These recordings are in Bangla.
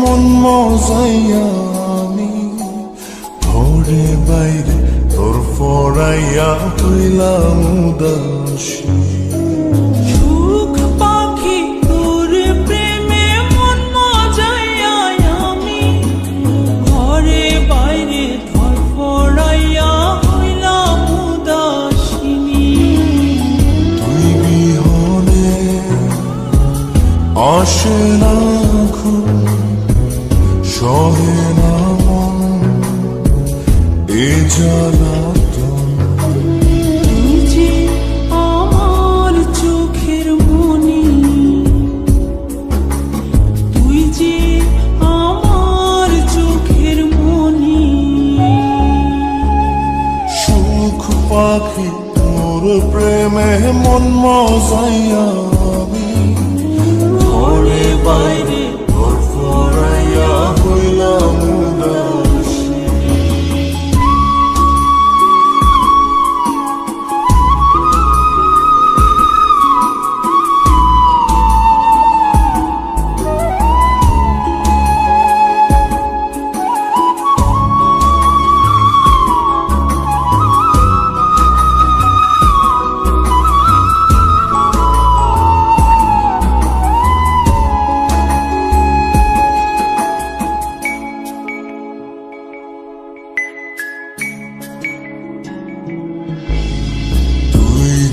মন মজাইয়া আমি ঘরে বাইরে তোর ফরাইয়া হইলাম উদাসী। সুখ পাখি তোর প্রেমে মন মজাইয়া আমি ঘরে বাইরে ধরফরাইয়া হইলাম উদাসিনী। তুই বিহনে আসে না ঘুম, সহে না মন এ জ্বালাতন। তুই যে আমার চোখের মনি, তুই যে আমার চোখের মনি। সুখ পাখি তোর প্রেমে মন মজাইয়া আমি ঘরে বাইরে তোর ফরাইয়া হইলাম উদাসী।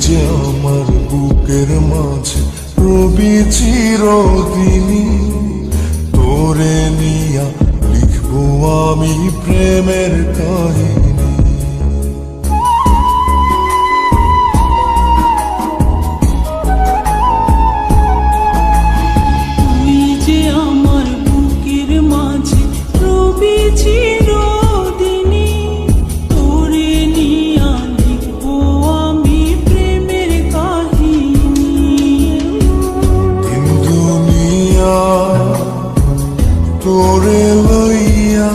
যে আমার বুকের মাঝে রবি চিরদিনই, তোরে নিয়া লিখবো আমি প্রেমের কাহিনী। তুই যে আমার বুকের মাঝে রবি চিরদিনই, তোরে নিয়া লিখবো আমি প্রেমের কাহিনী। দিন দুনিয়া তোরে লইয়া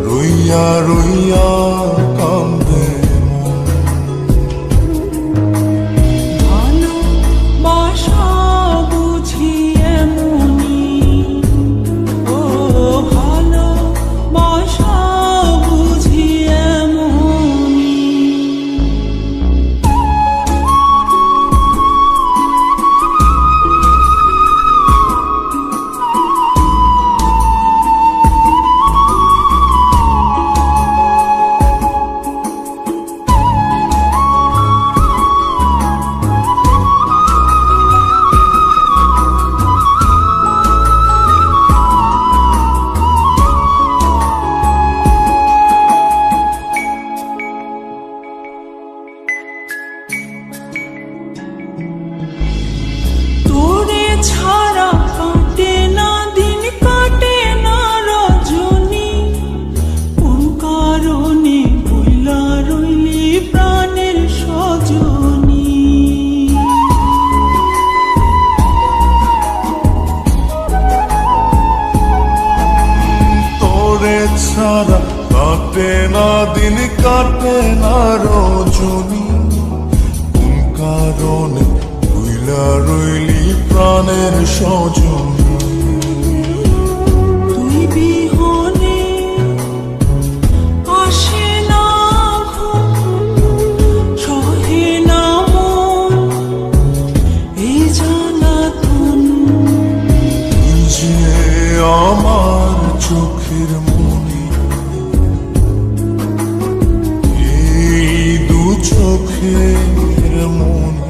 রইয়া রইয়া কান্দে মন। ভালোবাসা বুঝি এমনি, ও ভালোবাসা বুঝি এমনি। তোরে ছাড়া কাটে না দিন, কাটে না রজনী। কোন কারণে ভুলা রইলি প্রাণের সজনী। তোরে ছাড়া কাটে না দিন, কাটে না রজনী। কোন কারণে ভুইলা রইলি প্রাণের সজনী। তুই বিহনে আসে না ঘুম, সহে না মন এই জ্বালাতন। তুই যে আমার চোখের মনি, এই দু চোখের মনি।